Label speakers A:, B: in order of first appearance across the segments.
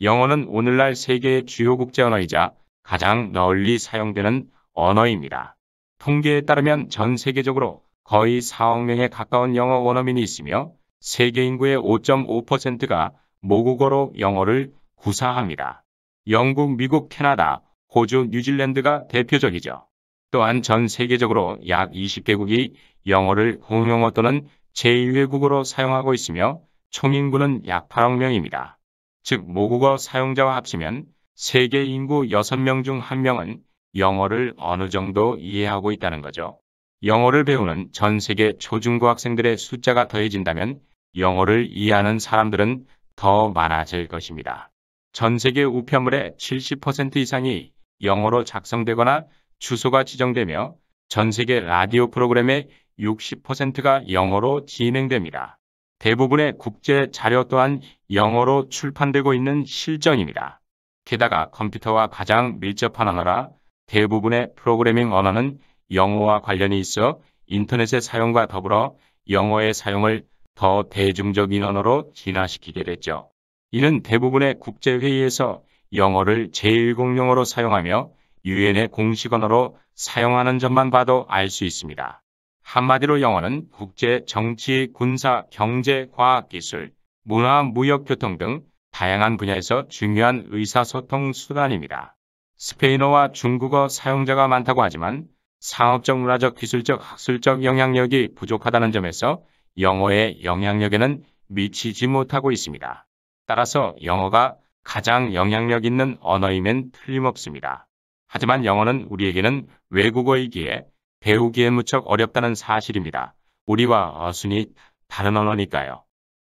A: 영어는 오늘날 세계의 주요 국제 언어이자 가장 널리 사용되는 언어입니다. 통계에 따르면 전 세계적으로 거의 4억 명에 가까운 영어 원어민이 있으며 세계 인구의 5.5%가 모국어로 영어를 구사합니다. 영국, 미국, 캐나다, 호주, 뉴질랜드가 대표적이죠. 또한 전 세계적으로 약 20개국이 영어를 공용어 또는 제2외국어로 사용하고 있으며 총 인구는 약 8억 명입니다. 즉 모국어 사용자와 합치면 세계 인구 6명 중 1명은 영어를 어느 정도 이해하고 있다는 거죠. 영어를 배우는 전 세계 초중고 학생들의 숫자가 더해진다면 영어를 이해하는 사람들은 더 많아질 것입니다. 전 세계 우편물의 70% 이상이 영어로 작성되거나 주소가 지정되며 전 세계 라디오 프로그램의 60%가 영어로 진행됩니다. 대부분의 국제 자료 또한 영어로 출판되고 있는 실정입니다. 게다가 컴퓨터와 가장 밀접한 언어라 대부분의 프로그래밍 언어는 영어와 관련이 있어 인터넷의 사용과 더불어 영어의 사용을 더 대중적인 언어로 진화시키게 됐죠. 이는 대부분의 국제회의에서 영어를 제1공용어로 사용하며 유엔의 공식 언어로 사용하는 점만 봐도 알 수 있습니다. 한마디로 영어는 국제, 정치, 군사, 경제, 과학, 기술, 문화, 무역, 교통 등 다양한 분야에서 중요한 의사소통 수단입니다. 스페인어와 중국어 사용자가 많다고 하지만 상업적, 문화적, 기술적, 학술적 영향력이 부족하다는 점에서 영어의 영향력에는 미치지 못하고 있습니다. 따라서 영어가 가장 영향력 있는 언어이면 틀림없습니다. 하지만 영어는 우리에게는 외국어이기에 배우기에 무척 어렵다는 사실입니다. 우리와 어순이 다른 언어니까요.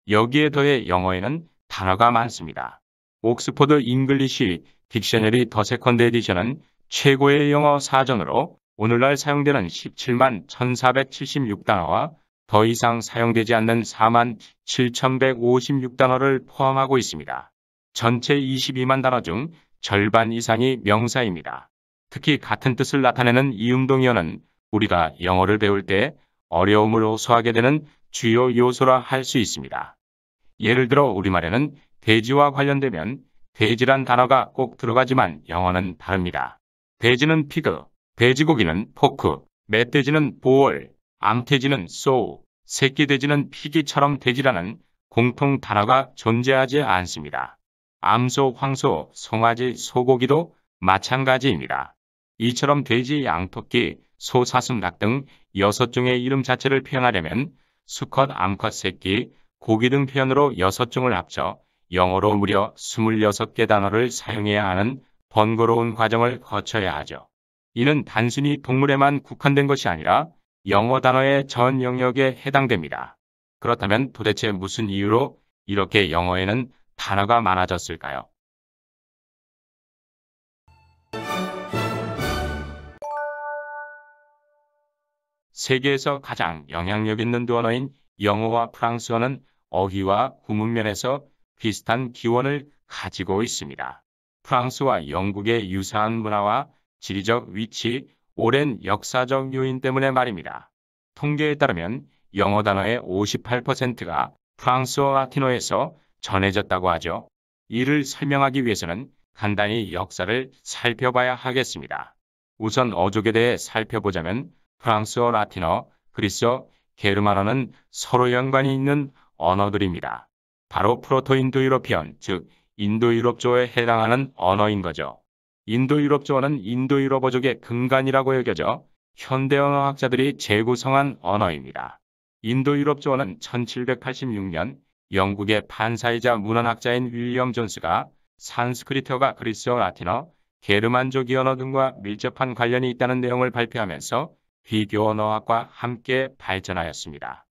A: 여기에 더해 영어에는 단어가 많습니다. 옥스포드 잉글리시 딕셔너리 더 세컨드 에디션은 최고의 영어 사전으로 오늘날 사용되는 17만 1476단어와 더 이상 사용되지 않는 4만 7156단어를 포함하고 있습니다. 전체 22만 단어 중 절반 이상이 명사입니다. 특히 같은 뜻을 나타내는 이음동의어는 우리가 영어를 배울 때 어려움을 호소하게 되는 주요 요소라 할 수 있습니다. 예를 들어 우리말에는 돼지와 관련되면 돼지란 단어가 꼭 들어가지만 영어는 다릅니다. 돼지는 피그, 돼지고기는 포크, 멧돼지는 보얼, 암돼지는 소우, 새끼 돼지는 피기처럼 돼지라는 공통 단어가 존재하지 않습니다. 암소, 황소, 송아지, 소고기도 마찬가지입니다. 이처럼 돼지, 양토끼, 소, 사슴, 닭 등 6종의 이름 자체를 표현하려면 수컷, 암컷, 새끼, 고기 등 표현으로 6종을 합쳐 영어로 무려 26개 단어를 사용해야 하는 번거로운 과정을 거쳐야 하죠. 이는 단순히 동물에만 국한된 것이 아니라 영어 단어의 전 영역에 해당됩니다. 그렇다면 도대체 무슨 이유로 이렇게 영어에는 단어가 많아졌을까요? 세계에서 가장 영향력 있는 두 언어인 영어와 프랑스어는 어휘와 구문면에서 비슷한 기원을 가지고 있습니다. 프랑스와 영국의 유사한 문화와 지리적 위치, 오랜 역사적 요인 때문에 말입니다. 통계에 따르면 영어 단어의 58%가 프랑스어 라틴어에서 전해졌다고 하죠. 이를 설명하기 위해서는 간단히 역사를 살펴봐야 하겠습니다. 우선 어족에 대해 살펴보자면 프랑스어, 라틴어, 그리스어, 게르만어는 서로 연관이 있는 언어들입니다. 바로 프로토인도유로피언, 즉 인도유럽조에 해당하는 언어인 거죠. 인도유럽조어는 인도유럽어족의 근간이라고 여겨져 현대 언어학자들이 재구성한 언어입니다. 인도유럽조어는 1786년 영국의 판사이자 문헌학자인 윌리엄 존스가 산스크리트어가 그리스어, 라틴어, 게르만족 언어 등과 밀접한 관련이 있다는 내용을 발표하면서 비교 언어학과 함께 발전하였습니다.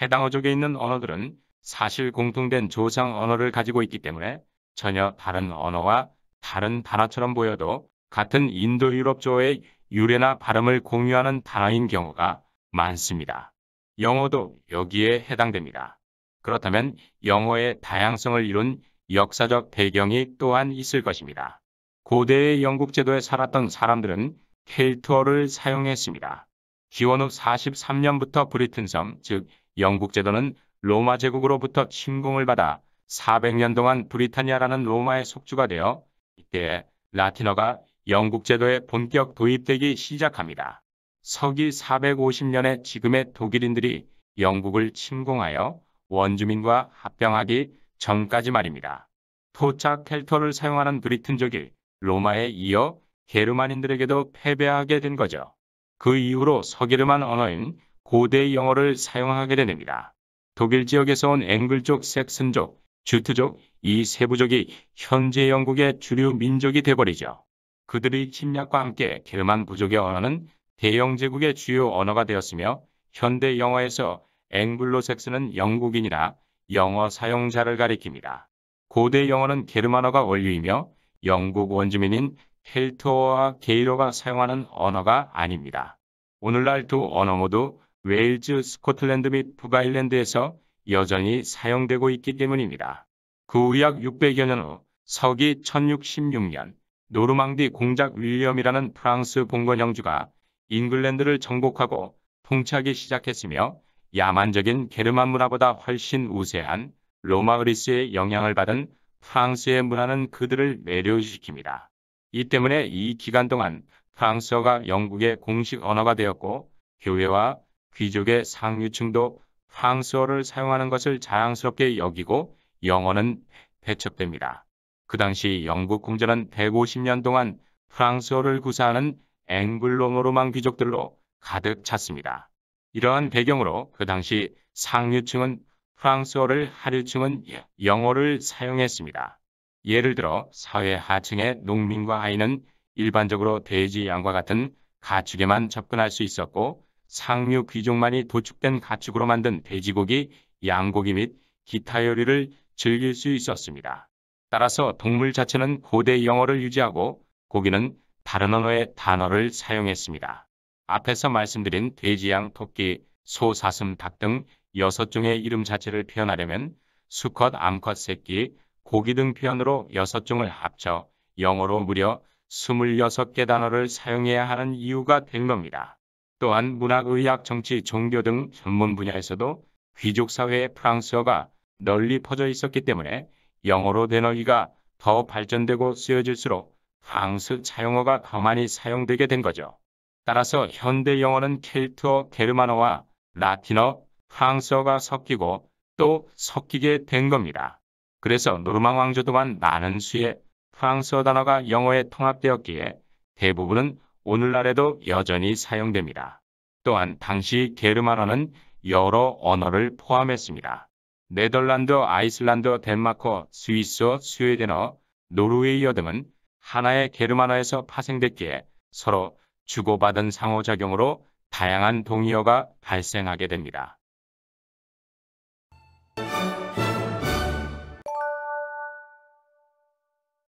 A: 해당 어족에 있는 언어들은 사실 공통된 조상 언어를 가지고 있기 때문에 전혀 다른 언어와 다른 단어처럼 보여도 같은 인도유럽조어의 유래나 발음을 공유하는 단어인 경우가 많습니다. 영어도 여기에 해당됩니다. 그렇다면 영어의 다양성을 이룬 역사적 배경이 또한 있을 것입니다. 고대의 영국 제도에 살았던 사람들은 켈트어를 사용했습니다. 기원 후 43년부터 브리튼섬, 즉 영국 제도는 로마 제국으로부터 침공을 받아 400년 동안 브리타니아라는 로마의 속주가 되어 이때 라틴어가 영국 제도에 본격 도입되기 시작합니다. 서기 450년에 지금의 독일인들이 영국을 침공하여 원주민과 합병하기 전까지 말입니다. 토착 켈터를 사용하는 브리튼족이 로마에 이어 게르만인들에게도 패배하게 된 거죠. 그 이후로 서게르만 언어인 고대 영어를 사용하게 됩니다. 독일 지역에서 온 앵글족, 섹슨족, 주트족, 이 세 부족이 현재 영국의 주류 민족이 돼버리죠. 그들의 침략과 함께 게르만 부족의 언어는 대영 제국의 주요 언어가 되었으며 현대 영어에서 앵글로색슨은 영국인이나 영어 사용자를 가리킵니다. 고대 영어는 게르만어가 원류이며 영국 원주민인 켈트어와 게일어가 사용하는 언어가 아닙니다. 오늘날 두 언어 모두 웨일즈, 스코틀랜드 및 북아일랜드에서 여전히 사용되고 있기 때문입니다. 그 후 약 600여 년 후 서기 1066년 노르망디 공작 윌리엄이라는 프랑스 봉건 형주가 잉글랜드를 정복하고 통치하기 시작했으며 야만적인 게르만 문화보다 훨씬 우세한 로마 그리스의 영향을 받은 프랑스의 문화는 그들을 매료시킵니다. 이 때문에 이 기간 동안 프랑스어가 영국의 공식 언어가 되었고 교회와 귀족의 상류층도 프랑스어를 사용하는 것을 자랑스럽게 여기고 영어는 배척됩니다. 그 당시 영국 궁전은 150년 동안 프랑스어를 구사하는 앵글로-노르망 귀족들로 가득 찼습니다. 이러한 배경으로 그 당시 상류층은 프랑스어를, 하류층은 영어를 사용했습니다. 예를 들어 사회 하층의 농민과 아이는 일반적으로 돼지, 양과 같은 가축에만 접근할 수 있었고 상류 귀족만이 도축된 가축으로 만든 돼지고기, 양고기 및 기타 요리를 즐길 수 있었습니다. 따라서 동물 자체는 고대 영어를 유지하고 고기는 다른 언어의 단어를 사용했습니다. 앞에서 말씀드린 돼지, 양, 토끼, 소, 사슴, 닭 등 6종의 이름 자체를 표현하려면 수컷, 암컷, 새끼, 고기 등 표현으로 6종을 합쳐 영어로 무려 26개 단어를 사용해야 하는 이유가 된 겁니다. 또한 문학, 의학, 정치, 종교 등 전문 분야에서도 귀족 사회의 프랑스어가 널리 퍼져 있었기 때문에 영어로 된 어휘가 더 발전되고 쓰여질수록 프랑스 차용어가 더 많이 사용되게 된 거죠. 따라서 현대 영어는 켈트어, 게르만어와 라틴어, 프랑스어가 섞이고 또 섞이게 된 겁니다. 그래서 노르망 왕조 동안 많은 수의 프랑스어 단어가 영어에 통합되었기에 대부분은 오늘날에도 여전히 사용됩니다. 또한 당시 게르만어는 여러 언어를 포함했습니다. 네덜란드어, 아이슬란드어, 덴마크어, 스위스어, 스웨덴어, 노르웨이어 등은 하나의 게르만어에서 파생됐기에 서로 주고받은 상호작용으로 다양한 동의어가 발생하게 됩니다.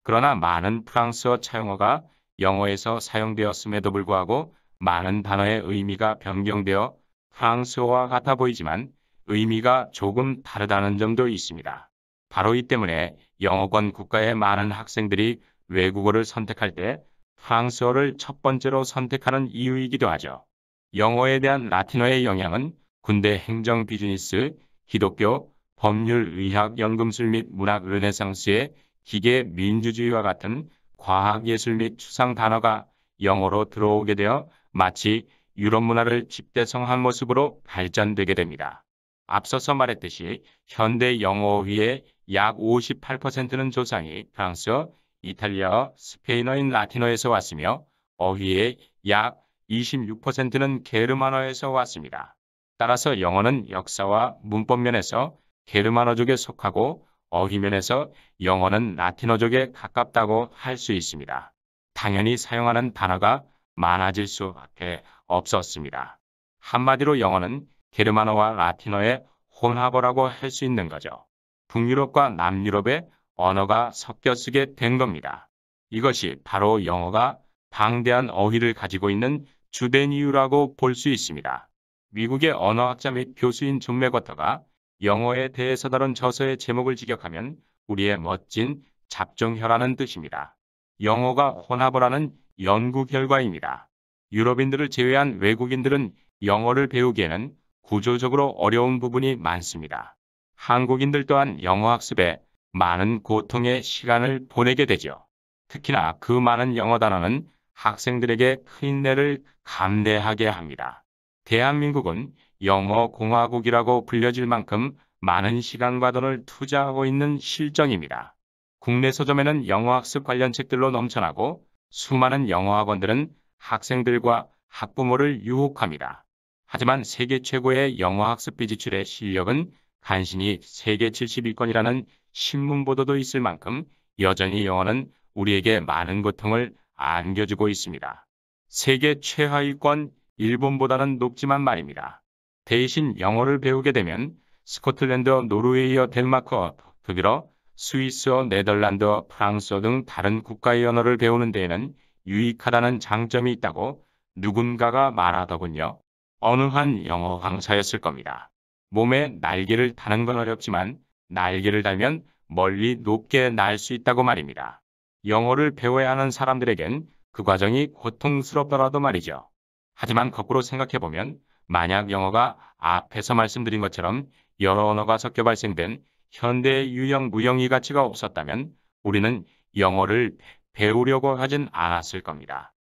A: 그러나 많은 프랑스어 차용어가 영어에서 사용되었음에도 불구하고 많은 단어의 의미가 변경되어 프랑스어와 같아 보이지만 의미가 조금 다르다는 점도 있습니다. 바로 이 때문에 영어권 국가의 많은 학생들이 외국어를 선택할 때 프랑스어를 첫 번째로 선택하는 이유이기도 하죠. 영어에 대한 라틴어의 영향은 군대 행정 비즈니스, 기독교, 법률, 의학, 연금술 및 문학 르네상스의 기계 민주주의와 같은 과학, 예술 및 추상 단어가 영어로 들어오게 되어 마치 유럽 문화를 집대성한 모습으로 발전되게 됩니다. 앞서서 말했듯이 현대 영어 어휘의 약 58%는 조상이 프랑스어, 이탈리아어, 스페인어인 라틴어에서 왔으며 어휘의 약 26%는 게르만어에서 왔습니다. 따라서 영어는 역사와 문법 면에서 게르만어족에 속하고 어휘면에서 영어는 라틴어족에 가깝다고 할 수 있습니다. 당연히 사용하는 단어가 많아질 수밖에 없었습니다. 한마디로 영어는 게르만어와 라틴어의 혼합어라고 할 수 있는 거죠. 북유럽과 남유럽의 언어가 섞여 쓰게 된 겁니다. 이것이 바로 영어가 방대한 어휘를 가지고 있는 주된 이유라고 볼 수 있습니다. 미국의 언어학자 및 교수인 존 맥워터가 영어에 대해서 다룬 저서의 제목을 직역하면 우리의 멋진 잡종혀라는 뜻입니다. 영어가 혼합어라는 연구 결과입니다. 유럽인들을 제외한 외국인들은 영어를 배우기에는 구조적으로 어려운 부분이 많습니다. 한국인들 또한 영어 학습에 많은 고통의 시간을 보내게 되죠. 특히나 그 많은 영어 단어는 학생들에게 큰 인내를 감내하게 합니다. 대한민국은 영어 공화국이라고 불려질 만큼 많은 시간과 돈을 투자하고 있는 실정입니다. 국내 서점에는 영어 학습 관련 책들로 넘쳐나고 수많은 영어 학원들은 학생들과 학부모를 유혹합니다. 하지만 세계 최고의 영어 학습비 지출의 실력은 간신히 세계 70위권이라는 신문 보도도 있을 만큼 여전히 영어는 우리에게 많은 고통을 안겨주고 있습니다. 세계 최하위권 일본보다는 높지만 말입니다. 대신 영어를 배우게 되면 스코틀랜드어, 노르웨이어, 덴마크어, 독일어, 스위스어, 네덜란드어, 프랑스어 등 다른 국가의 언어를 배우는 데에는 유익하다는 장점이 있다고 누군가가 말하더군요. 어느 한 영어 강사였을 겁니다. 몸에 날개를 다는 건 어렵지만 날개를 달면 멀리 높게 날 수 있다고 말입니다. 영어를 배워야 하는 사람들에겐 그 과정이 고통스럽더라도 말이죠. 하지만 거꾸로 생각해보면 만약 영어가 앞에서 말씀드린 것처럼 여러 언어가 섞여 발생된 현대의 유형 무형의 가치가 없었다면 우리는 영어를 배우려고 하진 않았을 겁니다.